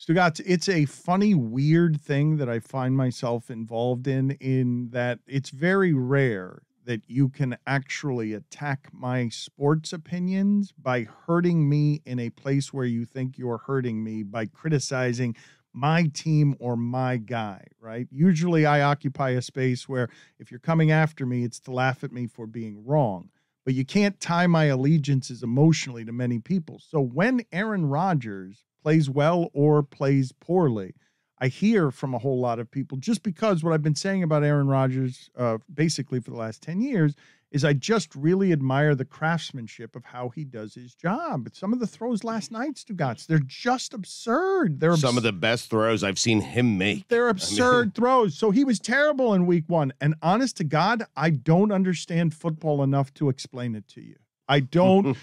Stugotz, it's a funny, weird thing that I find myself involved in that it's very rare that you can actually attack my sports opinions by hurting me in a place where you think you're hurting me by criticizing my team or my guy, right? Usually I occupy a space where if you're coming after me, it's to laugh at me for being wrong. But you can't tie my allegiances emotionally to many people. So when Aaron Rodgers plays well or plays poorly, I hear from a whole lot of people, just because what I've been saying about Aaron Rodgers basically for the last 10 years is I just really admire the craftsmanship of how he does his job. Some of the throws last night, Stugotz, they're just absurd. They're some of the best throws I've seen him make. They're absurd throws. So he was terrible in week one. And honest to God, I don't understand football enough to explain it to you. I don't.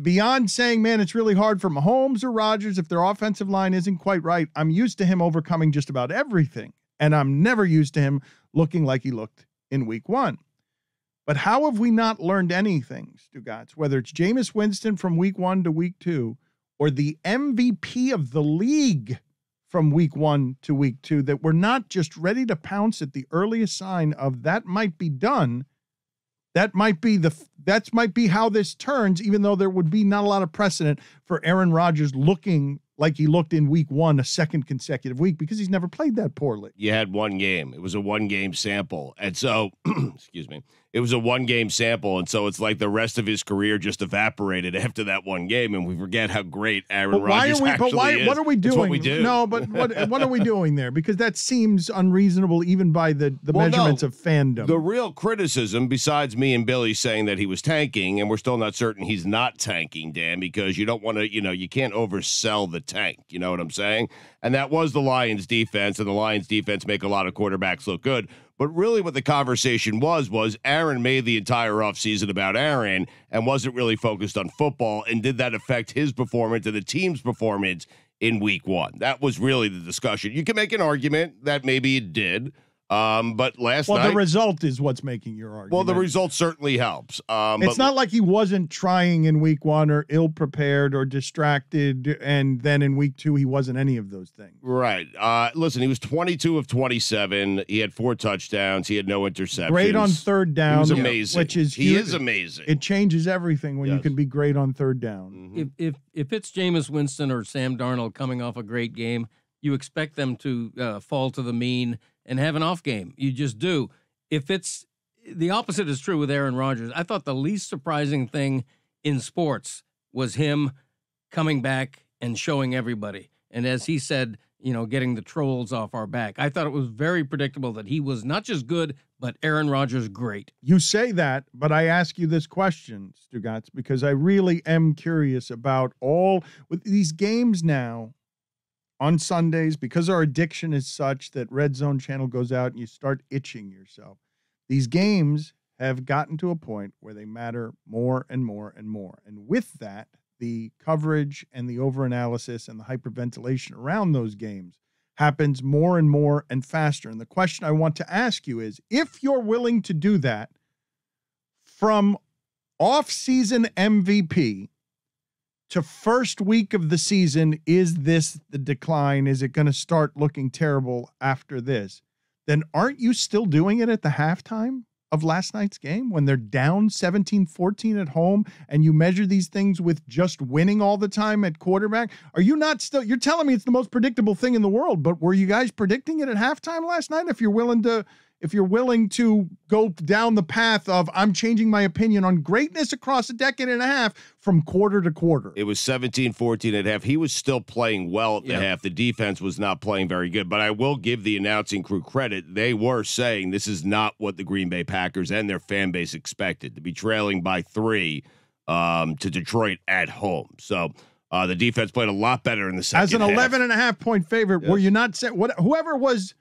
Beyond saying, man, it's really hard for Mahomes or Rodgers if their offensive line isn't quite right. I'm used to him overcoming just about everything. And I'm never used to him looking like he looked in week one. But how have we not learned anything, Stugotz, whether it's Jameis Winston from week one to week two or the MVP of the league from week one to week two, that we're not just ready to pounce at the earliest sign of that might be done. That might be how this turns, even though there would be not a lot of precedent for Aaron Rodgers looking like he looked in week one, a second consecutive week, because he's never played that poorly. You had one game. It was a one-game sample. And so, excuse me, it was a one-game sample. And so it's like the rest of his career just evaporated after that one game. And we forget how great Aaron Rodgers actually is. What are we doing? That's what we do. No, but what are we doing there? Because that seems unreasonable even by the measurements of fandom. The real criticism, besides me and Billy saying that he was tanking, and we're still not certain he's not tanking, Dan, because you don't want to, you can't oversell the tank. You know what I'm saying? And that was the Lions defense, and the Lions defense make a lot of quarterbacks look good. But really what the conversation was Aaron made the entire offseason about Aaron and wasn't really focused on football. And did that affect his performance and the team's performance in week one? That was really the discussion. You can make an argument that maybe it did. But last night, the result is what's making your argument. Well, the result certainly helps. It's not like he wasn't trying in week one or ill-prepared or distracted, and then in week two he wasn't any of those things. Right. Listen, he was 22 of 27. He had 4 touchdowns. He had no interceptions. Great on third down. He was amazing. Which is he is amazing. It changes everything when you can be great on third down. Mm-hmm. If it's Jameis Winston or Sam Darnold coming off a great game, you expect them to fall to the mean and have an off game. You just do. If it's the opposite is true with Aaron Rodgers. I thought the least surprising thing in sports was him coming back and showing everybody. And as he said, getting the trolls off our back. I thought it was very predictable that he was not just good, but Aaron Rodgers great. You say that, but I ask you this question, Stugotz, because I really am curious about all with these games now. On Sundays, because our addiction is such that Red Zone channel goes out and you start itching yourself. These games have gotten to a point where they matter more and more and more. And with that, the coverage and the overanalysis and the hyperventilation around those games happens more and more and faster. And the question I want to ask you is, if you're willing to do that from off-season MVP to first week of the season, is this the decline? Is it going to start looking terrible after this? Then aren't you still doing it at the halftime of last night's game when they're down 17-14 at home and you measure these things with just winning all the time at quarterback? Are you not still, you're telling me it's the most predictable thing in the world, but were you guys predicting it at halftime last night? If you're willing to go down the path of I'm changing my opinion on greatness across a decade and a half from quarter to quarter. It was 17-14 at half. He was still playing well at the half. The defense was not playing very good, but I will give the announcing crew credit. They were saying this is not what the Green Bay Packers and their fan base expected, to be trailing by 3 to Detroit at home. So the defense played a lot better in the second half. As an 11.5 point favorite, were you not saying whoever was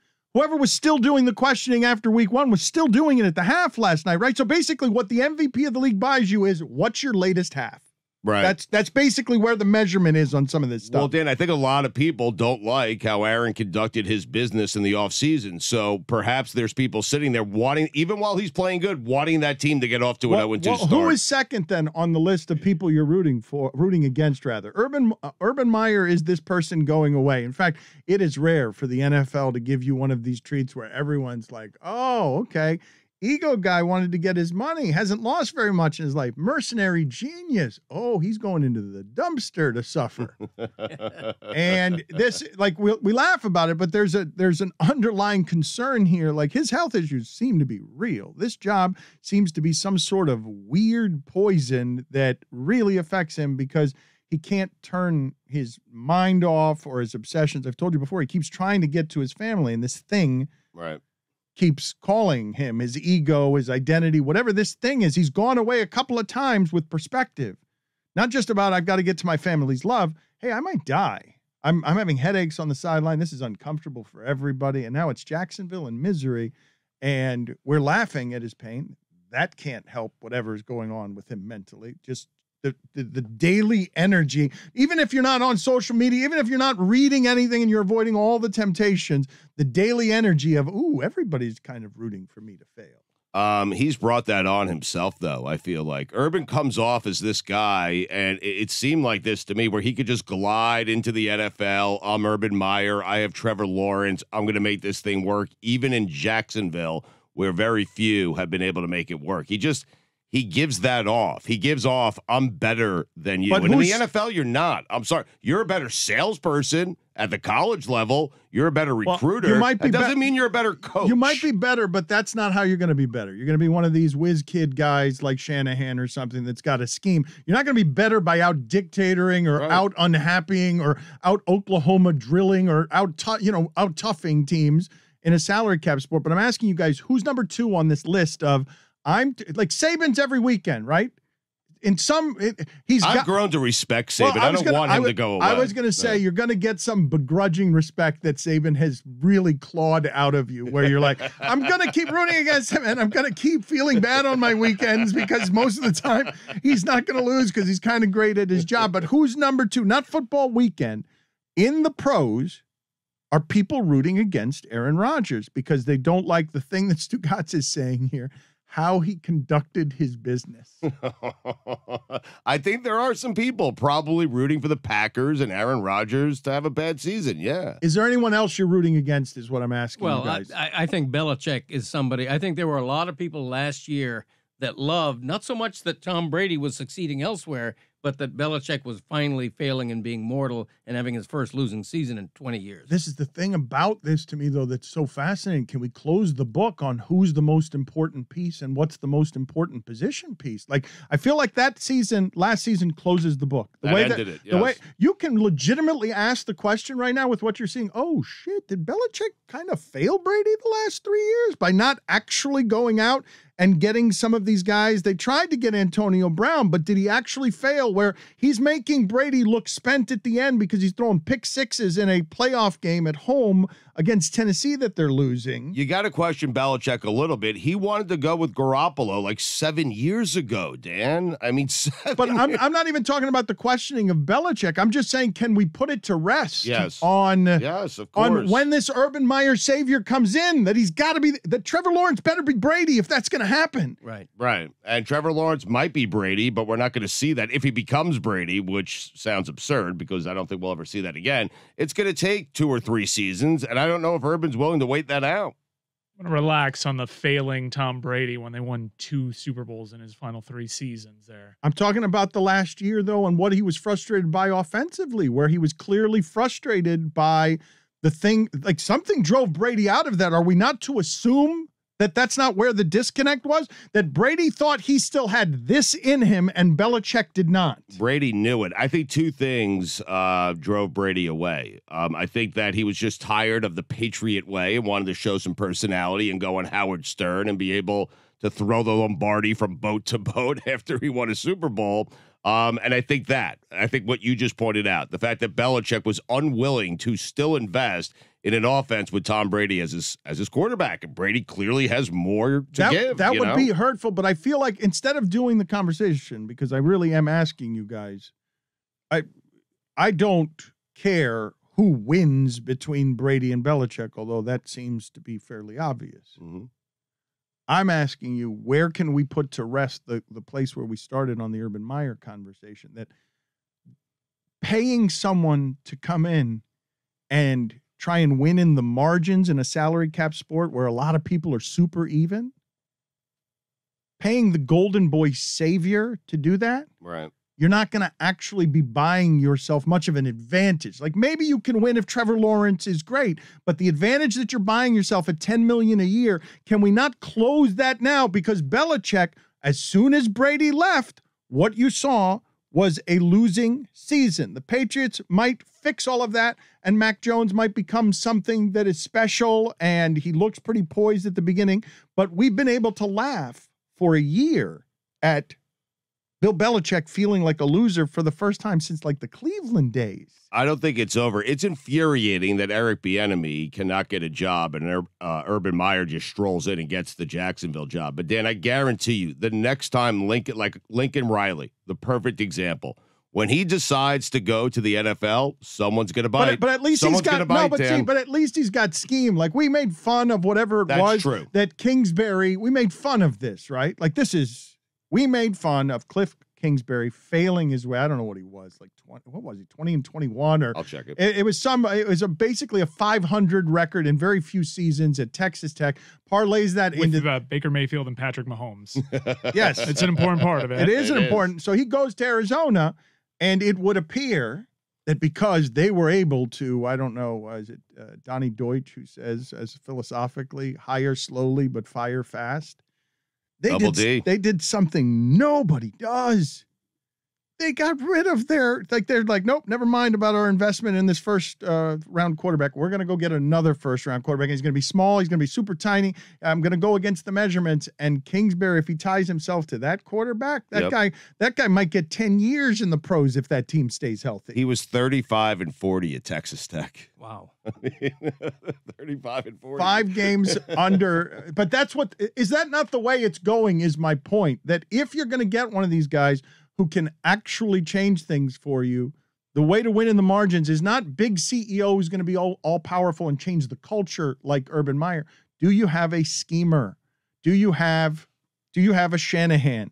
still doing the questioning after week one was still doing it at the half last night, right? So basically what the MVP of the league buys you is, what's your latest half? Right. That's basically where the measurement is on some of this stuff. Well, Dan, I think a lot of people don't like how Aaron conducted his business in the offseason. So perhaps there's people sitting there wanting, even while he's playing good, wanting that team to get off to an 0-2 start. Who is second then on the list of people you're rooting against rather? Urban Meyer is this person going away. In fact, it is rare for the NFL to give you one of these treats where everyone's like, oh, okay. Ego guy wanted to get his money, hasn't lost very much in his life. Mercenary genius. Oh, he's going into the dumpster to suffer. And this, like, we laugh about it, but there's an underlying concern here. Like, his health issues seem to be real. This job seems to be some sort of weird poison that really affects him because he can't turn his mind off or his obsessions. I've told you before, he keeps trying to get to his family, and this thing keeps calling him, his ego, his identity, whatever this thing is. He's gone away a couple of times with perspective, not just about I've got to get to my family's love. Hey, I might die. I'm having headaches on the sideline. This is uncomfortable for everybody. And now it's Jacksonville and misery, and we're laughing at his pain. That can't help whatever's going on with him mentally. Just the daily energy, even if you're not on social media, even if you're not reading anything and you're avoiding all the temptations, the daily energy of, ooh, everybody's kind of rooting for me to fail. He's brought that on himself, though. I feel like Urban comes off as this guy, and it seemed like this to me, where he could just glide into the NFL. I'm Urban Meyer. I have Trevor Lawrence. I'm going to make this thing work, even in Jacksonville, where very few have been able to make it work. He gives that off. He gives off, I'm better than you. But and in the NFL, you're not. I'm sorry. You're a better salesperson at the college level. You're a better recruiter. You might be that doesn't mean you're a better coach. You might be better, but that's not how you're going to be better. You're going to be one of these whiz kid guys like Shanahan or something that's got a scheme. You're not going to be better by out dictating or out unhappying or out Oklahoma drilling or out toughing teams in a salary cap sport. But I'm asking you guys, who's number 2 on this list of like Saban's every weekend, right? I've grown to respect Saban. I don't want him to go away. I was going to say, you're going to get some begrudging respect that Saban has really clawed out of you, where you're like, I'm going to keep rooting against him, and I'm going to keep feeling bad on my weekends because most of the time he's not going to lose because he's kind of great at his job. But who's number 2? Not football weekend. In the pros, are people rooting against Aaron Rodgers because they don't like the thing that Stu Gatz is saying here, how he conducted his business. I think there are some people probably rooting for the Packers and Aaron Rodgers to have a bad season. Yeah. Is there anyone else you're rooting against is what I'm asking you guys. I think Belichick is somebody. I think there were a lot of people last year that loved, not so much that Tom Brady was succeeding elsewhere, but that Belichick was finally failing and being mortal and having his first losing season in 20 years. This is the thing about this to me, though, that's so fascinating. Can we close the book on who's the most important piece and what's the most important position piece? Like, I feel like last season closes the book. The way you can legitimately ask the question right now with what you're seeing. Oh shit, did Belichick kind of fail Brady the last 3 years by not actually going out and getting some of these guys? They tried to get Antonio Brown, but did he actually fail where he's making Brady look spent at the end because he's throwing pick sixes in a playoff game at home against Tennessee that they're losing? You got to question Belichick a little bit. He wanted to go with Garoppolo like 7 years ago, Dan. I mean, but I'm not even talking about the questioning of Belichick. I'm just saying, can we put it to rest? Yes, of course. On when this Urban Meyer savior comes in, that he's got to be, that Trevor Lawrence better be Brady if that's going to happen. Right. And Trevor Lawrence might be Brady, but we're not going to see that if he becomes Brady, which sounds absurd because I don't think we'll ever see that again. It's going to take 2 or 3 seasons, and I don't know if Urban's willing to wait that out. I'm going to relax on the failing Tom Brady when they won 2 Super Bowls in his final 3 seasons there. I'm talking about the last year, though, and what he was frustrated by offensively, where he was clearly frustrated by the thing, like something drove Brady out of that. Are we not to assume that that's not where the disconnect was? That Brady thought he still had this in him and Belichick did not. Brady knew it. I think 2 things drove Brady away. I think that he was just tired of the Patriot way and wanted to show some personality and go on Howard Stern and be able to throw the Lombardi from boat to boat after he won a Super Bowl. And I think what you just pointed out, the fact that Belichick was unwilling to still invest in an offense with Tom Brady as his quarterback. And Brady clearly has more to give. That would be hurtful, but I feel like instead of doing the conversation, because I really am asking you guys, I don't care who wins between Brady and Belichick, although that seems to be fairly obvious. Mm-hmm. I'm asking you, where can we put to rest the place where we started on the Urban Meyer conversation, that paying someone to come in and try and win in the margins in a salary cap sport where a lot of people are super even, paying the golden boy savior to do that, right? You're not going to actually be buying yourself much of an advantage. Like, maybe you can win if Trevor Lawrence is great, but the advantage that you're buying yourself at $10 million a year, can we not close that now? Because Belichick, as soon as Brady left, what you saw was a losing season. The Patriots might fix all of that, and Mac Jones might become something that is special, and he looks pretty poised at the beginning, but we've been able to laugh for a year at Bill Belichick feeling like a loser for the first time since like the Cleveland days. I don't think it's over. It's infuriating that Eric Bieniemy cannot get a job and Urban Meyer just strolls in and gets the Jacksonville job. But Dan, I guarantee you, the next time Lincoln Riley, the perfect example, when he decides to go to the NFL, someone's going to bite. But at least he's got but at least he's got scheme. Like, we made fun of whatever That's was true. That Kingsbury. We made fun of this, right? Like, we made fun of Cliff Kingsbury failing his way. I don't know what he was, like 20. What was he? 20 and 21, or I'll check it. It was basically a 500 record in very few seasons at Texas Tech. Parlays that with into Baker Mayfield and Patrick Mahomes. Yes, it's an important part of it. It is important. So he goes to Arizona, and it would appear that because they were able to, I don't know, is it Donnie Deutsch who says, as philosophically, hire slowly but fire fast? They did something nobody does. They got rid of they're like, nope, never mind about our investment in this first round quarterback. We're going to go get another first round quarterback. He's going to be small. He's going to be super tiny. I'm going to go against the measurements. And Kingsbury, if he ties himself to that quarterback, that guy might get 10 years in the pros if that team stays healthy. He was 35-40 at Texas Tech. Wow. 35-40. 5 games under. But is that not the way it's going, is my point. That if you're going to get one of these guys who can actually change things for you, the way to win in the margins is not big CEO who's going to be all powerful and change the culture like Urban Meyer. Do you have a schemer? Do you have a Shanahan?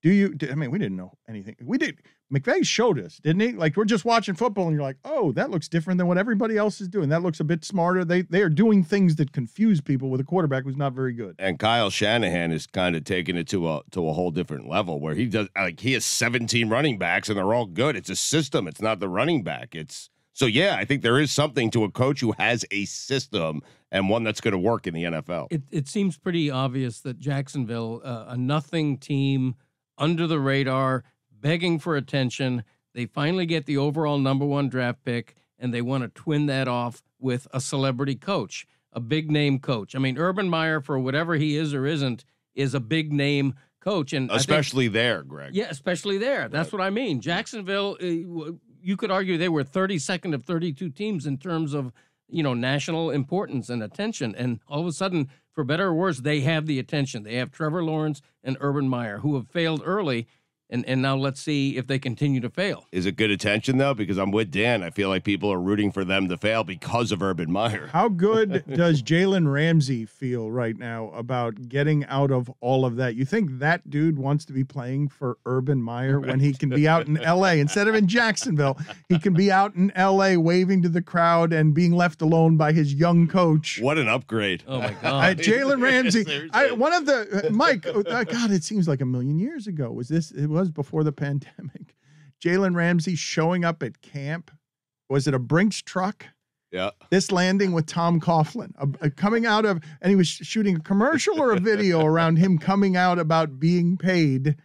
We didn't know anything. We did. McVay showed us, didn't he? Like, we're just watching football and you're like, oh, that looks different than what everybody else is doing. That looks a bit smarter. They are doing things that confuse people with a quarterback who's not very good. And Kyle Shanahan is kind of taking it to a whole different level where he has 17 running backs and they're all good. It's a system. It's not the running back. I think there is something to a coach who has a system and one that's going to work in the NFL. It seems pretty obvious that Jacksonville, a nothing team, under the radar, begging for attention. They finally get the overall #1 draft pick, and they want to twin that off with a celebrity coach, a big name coach. I mean, Urban Meyer, for whatever he is or isn't, is a big name coach, and especially there, Greg. Yeah, especially there. That's what I mean. Jacksonville, you could argue they were 32nd of 32 teams in terms of national importance and attention, and all of a sudden, for better or worse, they have the attention. They have Trevor Lawrence and Urban Meyer, who have failed early. And now let's see if they continue to fail. Is it good attention, though? Because I'm with Dan. I feel like people are rooting for them to fail because of Urban Meyer. How good does Jalen Ramsey feel right now about getting out of all of that? You think that dude wants to be playing for Urban Meyer when he can be out in L.A. instead of in Jacksonville? He can be out in L.A. waving to the crowd and being left alone by his young coach. What an upgrade. Oh, my God. Jalen Ramsey. Mike, God, it seems like a million years ago. It was before the pandemic. Jalen Ramsey showing up at camp. Was it a Brinks truck? Yeah. This landing with Tom Coughlin coming out of, and he was shooting a commercial or a video around him coming out about being paid.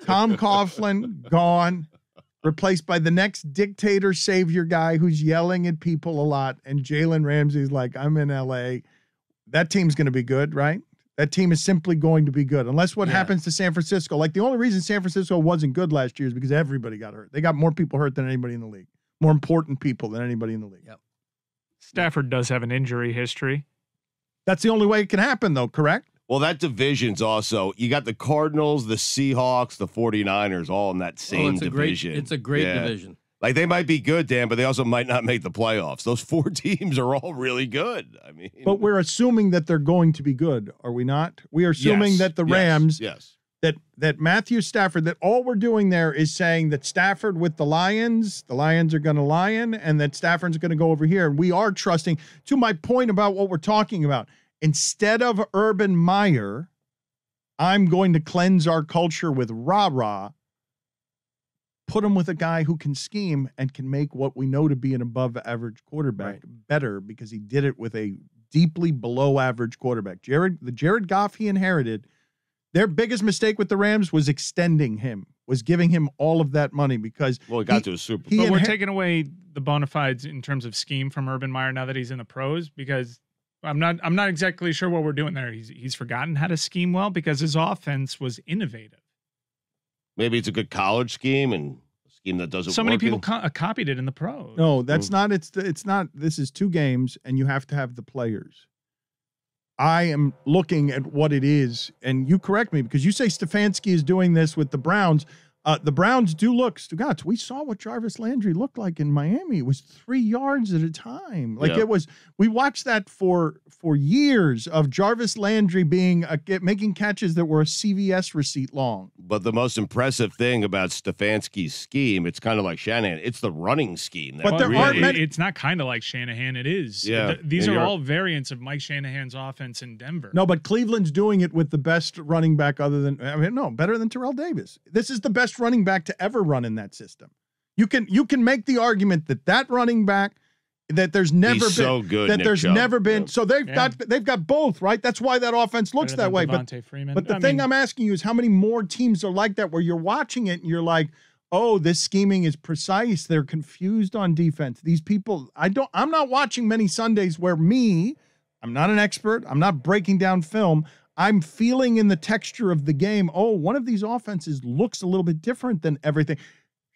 Tom Coughlin gone, replaced by the next dictator savior guy who's yelling at people a lot. And Jalen Ramsey's like, I'm in LA. That team's going to be good, right? That team is simply going to be good. Unless what happens to San Francisco. Like, the only reason San Francisco wasn't good last year is because everybody got hurt. They got more people hurt than anybody in the league. More important people than anybody in the league. Yep. Stafford does have an injury history. That's the only way it can happen, though, correct? Well, that division's also, you got the Cardinals, the Seahawks, the 49ers, all in that same division. It's a great division. Like, they might be good, Dan, but they also might not make the playoffs. Those 4 teams are all really good. I mean, but we're assuming that they're going to be good, are we not? We are assuming that the Rams, that Matthew Stafford, that all we're doing there is saying that Stafford with the Lions are going to lion, and that Stafford's going to go over here. And we are trusting, to my point about what we're talking about, instead of Urban Meyer, I'm going to cleanse our culture with rah-rah, put him with a guy who can scheme and can make what we know to be an above-average quarterback better, because he did it with a deeply below-average quarterback. The Jared Goff he inherited, their biggest mistake with the Rams was extending him, was giving him all of that money, because he got to a Super Bowl. But we're taking away the bona fides in terms of scheme from Urban Meyer now that he's in the pros, because I'm not exactly sure what we're doing there. He's forgotten how to scheme well because his offense was innovative. Maybe it's a good college scheme and a scheme that doesn't work. So many people copied it in the pros. No, that's not. It's not. This is 2 games, and you have to have the players. I am looking at what it is, and you correct me, because you say Stefanski is doing this with the Browns. The Browns do look, Stugatz, we saw what Jarvis Landry looked like in Miami. It was 3 yards at a time. Like it was, we watched that for years of Jarvis Landry being making catches that were a CVS receipt long. But the most impressive thing about Stefanski's scheme, it's kind of like Shanahan. It's the running scheme. But there aren't many. It's not kind of like Shanahan. It is. Yeah. These are all variants of Mike Shanahan's offense in Denver. No, but Cleveland's doing it with the best running back better than Terrell Davis. This is the best running back to ever run in that system. You can make the argument that running back, that there's never been so good, that Nick there's Chubb. never been. So they've got both, right? That's why that offense looks that way. But the thing I'm asking you is how many more teams are like that, where you're watching it and you're like, oh, this scheming is precise. They're confused on defense. These people, I'm not watching many Sundays where I'm not an expert. I'm not breaking down film. I'm feeling in the texture of the game, oh, one of these offenses looks a little bit different than everything.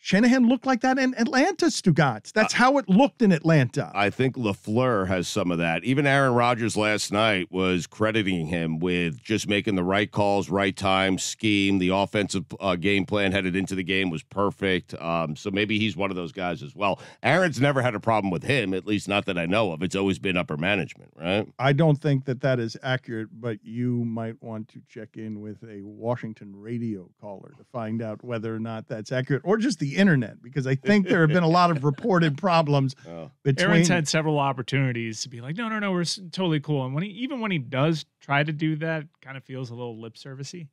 Shanahan looked like that in Atlanta, Stugatz. That's how it looked in Atlanta. I think LaFleur has some of that. Even Aaron Rodgers last night was crediting him with just making the right calls, right time, scheme. The offensive game plan headed into the game was perfect. So maybe he's one of those guys as well. Aaron's never had a problem with him, at least not that I know of. It's always been upper management, right? I don't think that is accurate, but you might want to check in with a Washington radio caller to find out whether or not that's accurate, or just the internet, because I think there have been a lot of reported problems between. Aaron's had several opportunities to be like, no, we're totally cool. And when he does try to do that, kind of feels a little lip servicey.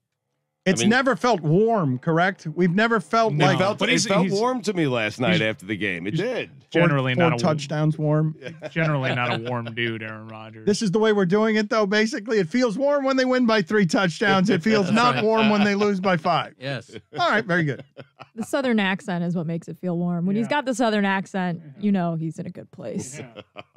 It's never felt warm, correct? We've never felt like. It felt warm to me last night after the game. It did. Generally four not touchdowns warm. Generally not a warm dude, Aaron Rodgers. This is the way we're doing it, though. Basically, it feels warm when they win by 3 touchdowns. It feels not warm when they lose by 5. Yes. All right, very good. The Southern accent is what makes it feel warm. When he's got the Southern accent, you know he's in a good place. Yeah.